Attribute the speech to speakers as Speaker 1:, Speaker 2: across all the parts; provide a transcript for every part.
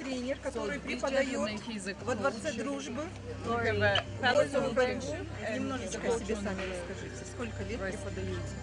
Speaker 1: тренер, который преподает во Дворце Дружбы. Немножечко о себе сами расскажите. Сколько лет преподаете?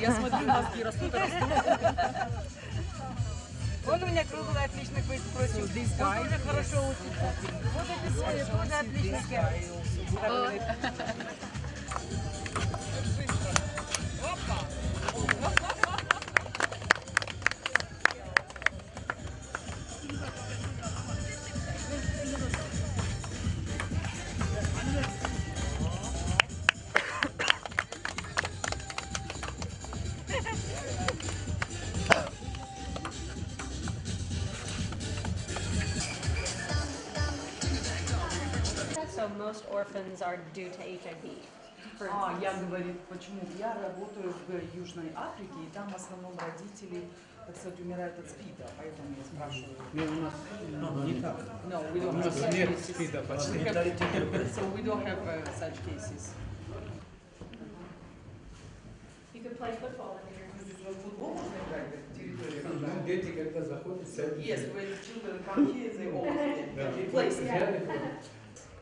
Speaker 2: Я смотрю, мозги растут, растут. Он у меня круглый отличник против. Он у меня хорошо учится. Вот это свой, тоже отличник.
Speaker 3: So most orphans are due to HIV.
Speaker 2: Я говорю, почему? Я работаю в Южной Африке, и там в основном родители, так сказать, умирают от СПИДа, поэтому я спрашиваю.
Speaker 4: У нас не так.
Speaker 2: No, we don't
Speaker 4: У нас
Speaker 2: have
Speaker 4: нет
Speaker 2: cases.
Speaker 4: СПИДа почти.
Speaker 2: So we don't have such cases.
Speaker 3: You could play football in here.
Speaker 2: Футбол можно играть на территории?
Speaker 4: Ну, дети, когда заходят, сами.
Speaker 2: Yes, when children come here, they all play.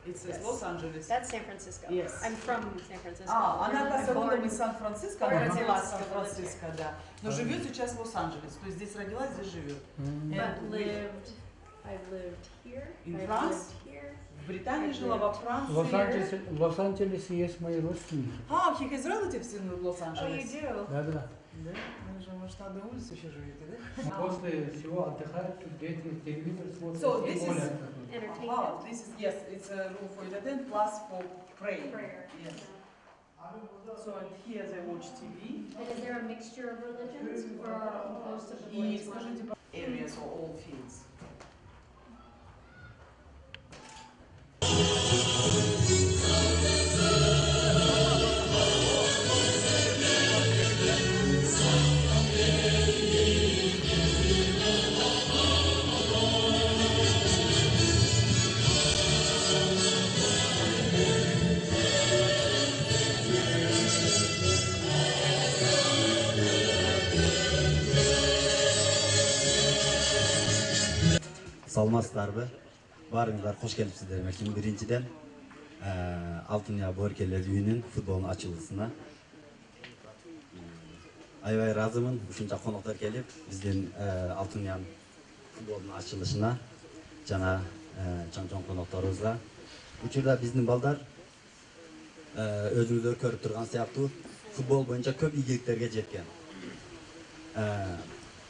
Speaker 2: It says Los Angeles.
Speaker 3: That's San Francisco.
Speaker 2: Yes.
Speaker 3: I'm from San Francisco.
Speaker 2: Она
Speaker 3: I'm
Speaker 2: родом
Speaker 3: born-
Speaker 2: из Сан-Франциско,
Speaker 3: born
Speaker 2: она
Speaker 3: in
Speaker 2: родилась в
Speaker 3: San Francisco,
Speaker 2: Сан-Франциско, да. Но живет сейчас в Лос-Анджелес. То есть здесь родилась, здесь живет.
Speaker 3: But I've lived here.
Speaker 2: In
Speaker 3: I've
Speaker 2: France?
Speaker 3: lived here.
Speaker 2: В Британии жила, во
Speaker 4: В
Speaker 2: Франции.
Speaker 4: Лос-Анджелесе есть мои родственники.
Speaker 2: He has relatives in
Speaker 3: Oh, you
Speaker 2: Лос-Анджелес.
Speaker 3: do?
Speaker 4: Да.
Speaker 2: Да? Вы же, может, на одной улице еще живете, да?
Speaker 4: После всего отдыхают, дети телевизор смотрят.
Speaker 2: So
Speaker 4: и
Speaker 2: this is-
Speaker 4: гуляют.
Speaker 3: Entertainment.
Speaker 2: This is, yes, it's a room for entertainment plus for praying.
Speaker 3: Prayer.
Speaker 2: Yes. So here they watch TV.
Speaker 3: And is there a mixture of religions or are most of the
Speaker 2: И
Speaker 3: boys one?
Speaker 2: скажите, areas or all fields.
Speaker 5: Саламатсыздарбы? Барыңыздар кош келипсиздер. Мен биринчиден Алтын Я Боорукелер үйүнүн футболунун ачылышына аябай ыраазымын. Ушунча коноктор келип, биздин Алтын Я футболунун ачылышына жана чоң конокторубузга. Учурда биздин балдар өзүңүздөр көрүп турган сыяктуу футбол боюнча көп ийгиликтерге жеткен.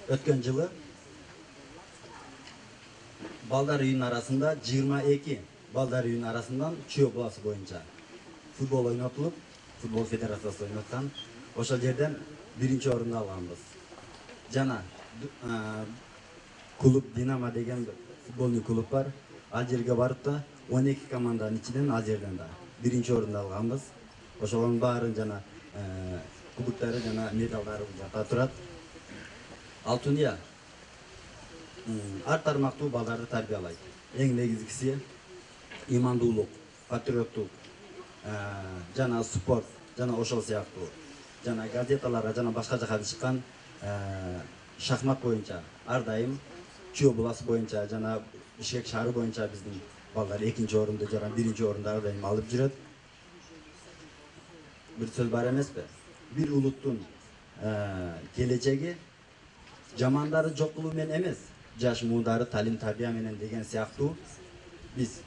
Speaker 5: Ötken жылы балдар үйүнүн арасында 22 балдар үйүнүн арасынан Чүй областы боюнча футбол ойнотулуп, футбол федерациясы ойноткан. Ошол жерден биринчи орунду алганбыз. Жана клуб Динамо деген футболный клуб бар. Ал жерге барып да 12 команданын ичинен ал жерден да биринчи орунду алганбыз. Ошолордун баарын жана кубоктары жана медалдары жата турат. Алтуния ар тармактуу балдарды тарбиялайт. Эң негизгиси имандуулук, патриоттук, жана спорт, жана ошол сыяктуу. Жана газеталарга жана башка жака чыккан шахмат боюнча ар дайым Чүй областы боюнча жана Бишкек шаары боюнча биздин балдар экинчи орунду жана биринчи орунду ар дайым алып жүрөт. Бир сөз бар эмеспи? Бир улуттун келечеги жамандары жокулуу менен эмес, жаш муудары талим тарбия менен деген сыяктуу биз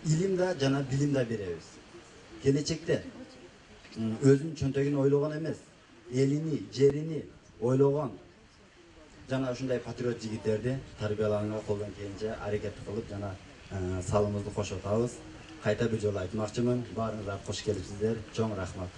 Speaker 5: илим да жана билим да беребиз. Келечекте өзүнүн чөнтөгүн ойлогон эмес, элини, жерини ойлогон жана ушундай патриот жигиттерди тарбиялаганга колдон келинче аракет кылып жана салымыбызды кошотабыз. Кайта бир жолу айтмакчымын, баарыңыздар кош келипсиздер. Чоң рахмат.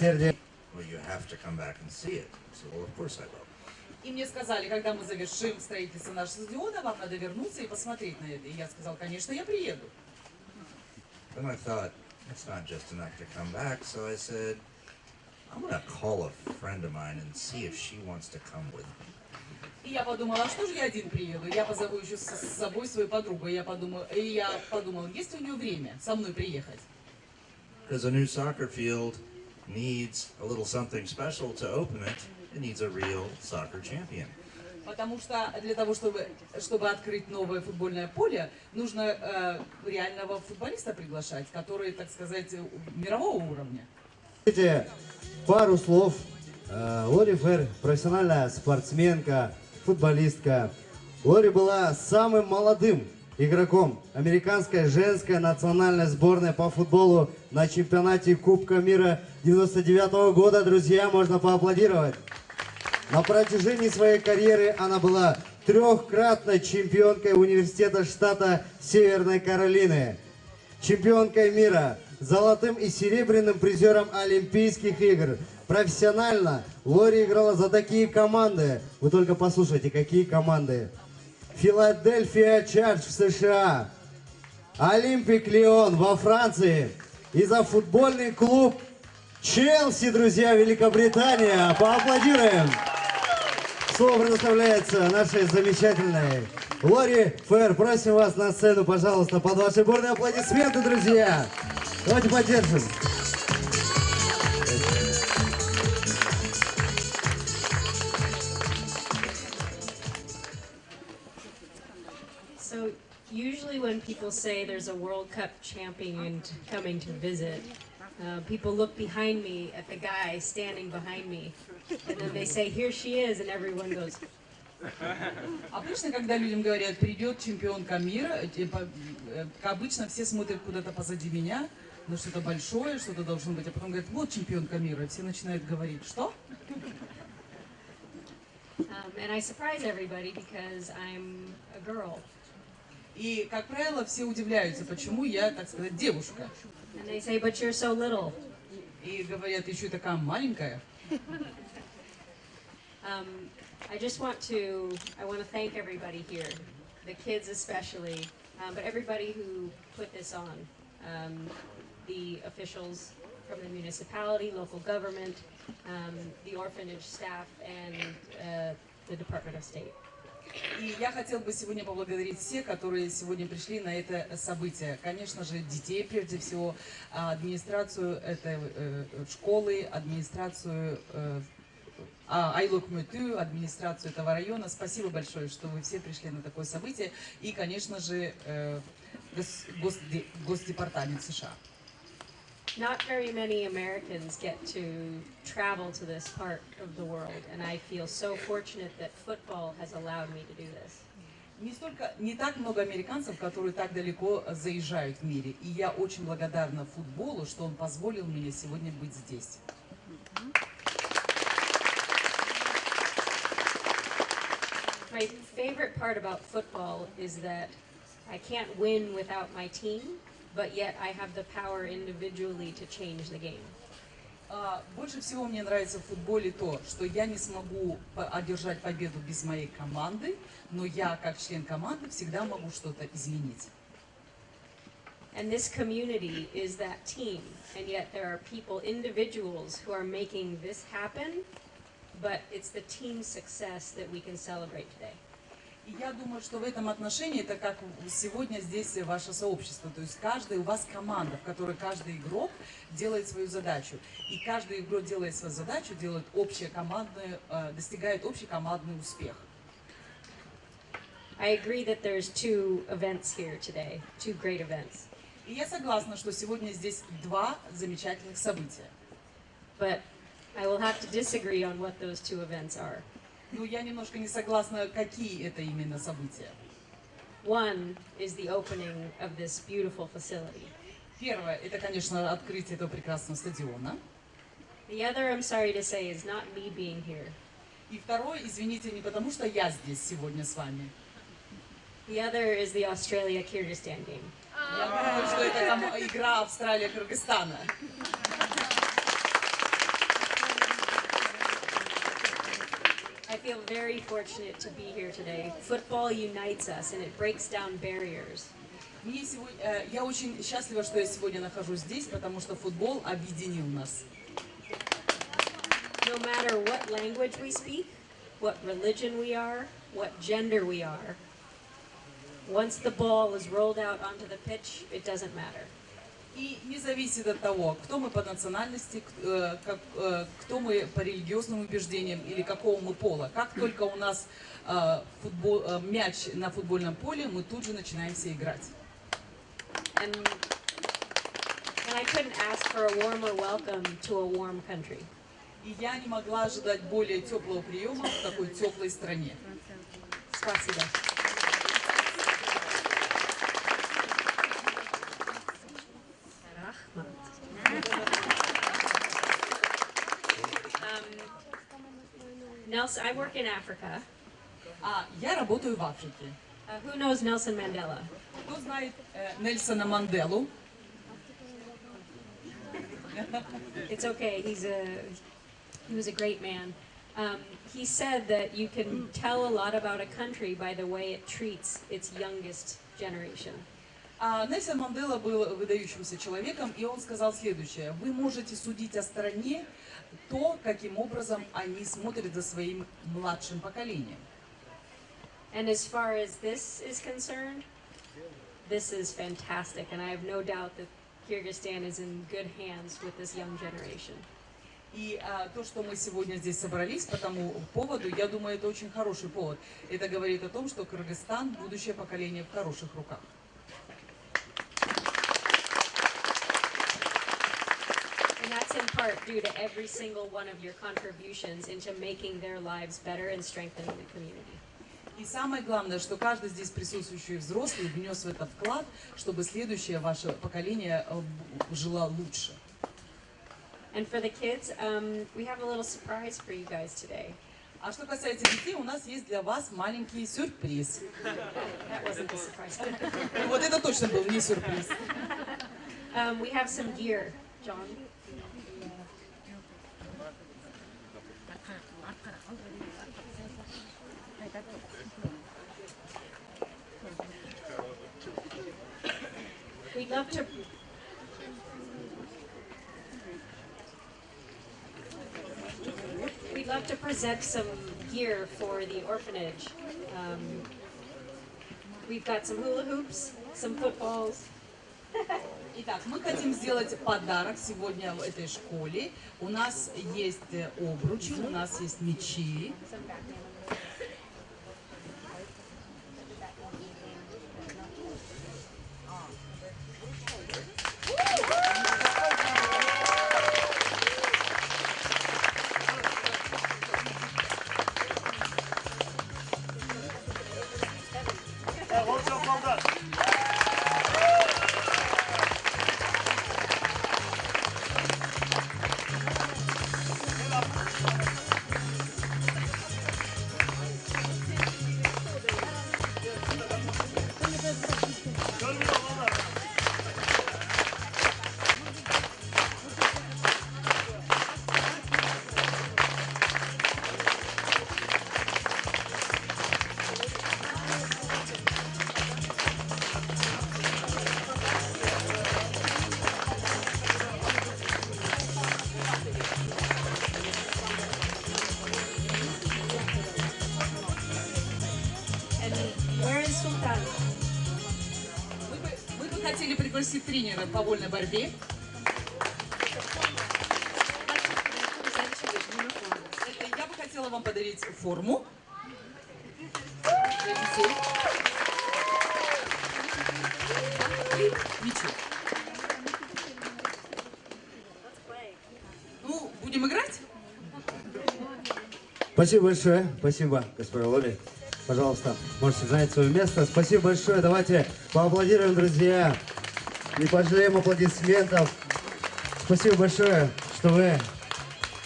Speaker 6: Well, you have to come back and see it. So, well, of course I will.
Speaker 2: И мне сказали, когда мы завершим строительство нашего стадиона, вам надо вернуться и посмотреть на это. И я сказал, конечно, я приеду.
Speaker 6: Then I thought, it's not just enough to come back, so I said, I'm going to call a friend of mine and see if she wants to come with me.
Speaker 2: И я подумала, а что же я один приеду? Я позову еще с собой свою подругу. И я подумал, есть ли у нее время со мной приехать?
Speaker 6: Because a new soccer field needs a little something special to open it. It needs a real soccer champion.
Speaker 2: Потому что для того, чтобы открыть новое футбольное поле, нужно реального футболиста приглашать, который, так сказать, мирового уровня.
Speaker 7: Пару слов. Лори Фер, профессиональная спортсменка, футболистка. Лори была самым молодым игроком американской женской национальной сборной по футболу на чемпионате Кубка мира 99-го года. Друзья, можно поаплодировать. На протяжении своей карьеры она была трехкратной чемпионкой университета штата Северной Каролины, чемпионкой мира, золотым и серебряным призером Олимпийских игр. Профессионально Лори играла за такие команды. Вы только послушайте, какие команды. Филадельфия Чардж в США, Олимпик Лион во Франции и за футбольный клуб Челси, друзья, Великобритания. Поаплодируем. Слово предоставляется нашей замечательной Лори Фер. Просим вас на сцену, пожалуйста, под ваши бурные аплодисменты, друзья. Давайте поддержим.
Speaker 3: So usually when people say there's a World Cup champion coming to visit, People look behind me at the guy standing behind me, and then they say, "Here she is," and everyone goes.
Speaker 2: Обычно, когда людям говорят, придет чемпионка мира, обычно все смотрят куда-то позади меня, на что-то большое, что-то должно быть, а потом говорят, вот чемпионка мира, и все начинают говорить, что?
Speaker 3: And I surprise everybody because I'm a girl.
Speaker 2: И, как правило, все удивляются, почему я, так сказать, девушка.
Speaker 3: And they say, "But you're so little."
Speaker 2: И говорят, еще и такая маленькая.
Speaker 3: I want to thank everybody here, the kids especially, but everybody who put this on, the officials from the municipality, local government, the orphanage staff, and the Department of State.
Speaker 2: И я хотела бы сегодня поблагодарить всех, которые сегодня пришли на это событие. Конечно же, детей прежде всего, администрацию этой школы, администрацию Айлок Мюту, администрацию этого района. Спасибо большое, что вы все пришли на такое событие. И, конечно же, Госдепартамент США.
Speaker 3: Not very many Americans get to travel to this part of the world, and I feel so fortunate that football has allowed me to do this.
Speaker 2: Не так много американцев, которые так далеко заезжают в мире. И я очень благодарна футболу, что он позволил мне сегодня быть здесь.
Speaker 3: My favorite part about football is that I can't win without my team, but yet I have the power individually to change the game.
Speaker 2: Больше всего мне нравится в футболе то, что я не смогу одержать победу без моей команды, но я, как член команды, всегда могу что-то изменить.
Speaker 3: And this community is that team, and yet there are people, individuals, who are making this happen, but it's the team's success that we can celebrate today.
Speaker 2: И я думаю, что в этом отношении, это как сегодня здесь ваше сообщество, то есть каждый, у вас команда, в которой каждый игрок делает свою задачу. И каждый игрок, делая свою задачу, делает достигает общий командный успех.
Speaker 3: I agree that there's two events here today, two great events.
Speaker 2: И я согласна, что сегодня здесь два замечательных события.
Speaker 3: But I will have to disagree on what those two events are.
Speaker 2: Но я немножко не согласна, какие это именно события.
Speaker 3: One is the opening of this beautiful facility.
Speaker 2: Первое, это, конечно, открытие этого прекрасного стадиона.
Speaker 3: The other, I'm sorry to say, is not me being here.
Speaker 2: И второе, извините, не потому что я здесь сегодня с вами.
Speaker 3: The other is the Australia-Kyrgyzstan game.
Speaker 2: Я думаю, что это игра Австралия-Кыргызстана.
Speaker 3: I feel very fortunate to be here today. Football unites us and it breaks down barriers.
Speaker 2: Я очень счастлива, что я сегодня нахожусь здесь, потому что футбол объединил нас.
Speaker 3: No matter what language we speak, what religion we are, what gender we are, once the ball is rolled out onto the pitch, it doesn't matter.
Speaker 2: И не зависит от того, кто мы по национальности, кто мы по религиозным убеждениям или какого мы пола. Как только у нас мяч на футбольном поле, мы тут же начинаем все играть.
Speaker 3: And I couldn't ask for a warmer welcome to a warm country.
Speaker 2: И я не могла ожидать более теплого приема в такой теплой стране.
Speaker 3: Спасибо. Nelson, I work in Africa.
Speaker 2: Я работаю в Африке.
Speaker 3: Who knows Nelson Mandela?
Speaker 2: Кто знает Нельсона Манделу?
Speaker 3: It's okay. He was a great man. He said that you can tell a lot about a country by the way it treats its youngest generation.
Speaker 2: Нельсон Мандела был выдающимся человеком, и он сказал следующее. Вы можете судить о стране то, каким образом они смотрят за своим младшим поколением.
Speaker 3: And as far as this is concerned, this is fantastic, and I have no doubt that Kyrgyzstan is in good hands with this young generation.
Speaker 2: И то, что мы сегодня здесь собрались по тому поводу, я думаю, это очень хороший повод. Это говорит о том, что Кыргызстан, будущее поколение в хороших руках.
Speaker 3: that's in part due to every single one of your contributions into making their lives better and strengthening the community.
Speaker 2: И самое главное, что каждый здесь присутствующий взрослый внес в это вклад, чтобы следующее ваше поколение жило лучше.
Speaker 3: And for the kids, we have a little surprise for you guys today.
Speaker 2: А что касается детей, у нас есть для вас маленький сюрприз.
Speaker 3: That wasn't the surprise.
Speaker 2: Вот это точно был не сюрприз.
Speaker 3: We have some gear, John. We'd love to. We'd love to present some gear for the orphanage. We've got some hula hoops, some footballs.
Speaker 2: Итак, мы хотим сделать подарок сегодня в этой школе. У нас есть обручи, у нас есть мечи. Хотели пригласить тренера по вольной борьбе. Я бы хотела вам подарить форму для детей и мячи. Ну, будем играть?
Speaker 7: Спасибо большое. Спасибо, господин Лоли. Пожалуйста, можете занять свое место. Спасибо большое. Давайте поаплодируем, друзья. Не пожалеем аплодисментов. Спасибо большое, что вы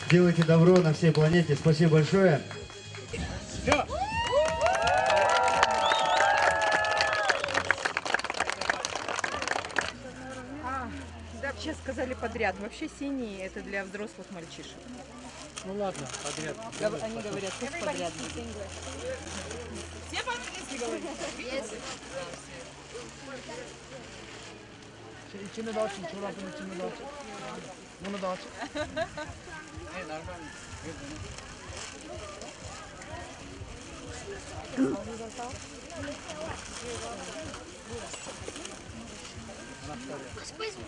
Speaker 7: делаете добро на всей планете. Спасибо большое.
Speaker 1: Да, сейчас сказали подряд. Вообще синие это для взрослых мальчишек.
Speaker 4: Ну ладно, подряд.
Speaker 1: Они говорят, пусть подряд.
Speaker 2: Все по-английски говорят?
Speaker 4: İçini de açın, çorabın içini de açın. Bunu da açın.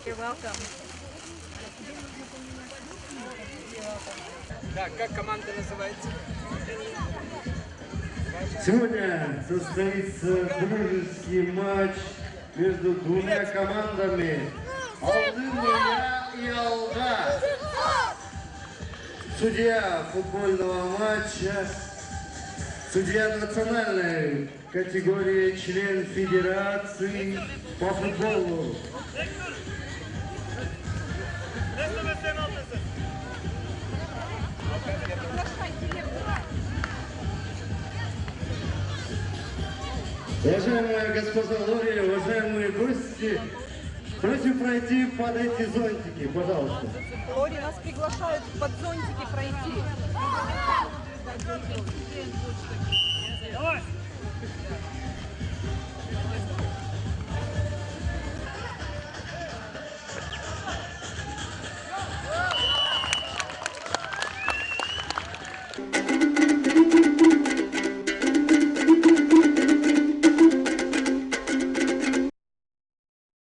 Speaker 1: You're welcome.
Speaker 4: Так, как команда называется?
Speaker 7: Сегодня состоится дружеский матч между двумя командами Алдын и Алга. Судья футбольного матча, судья национальной категории, член Федерации по футболу. Уважаемые госпожа Лори, уважаемые гости, просим пройти под эти зонтики, пожалуйста.
Speaker 1: Лори, нас приглашают под зонтики пройти.
Speaker 8: Давай!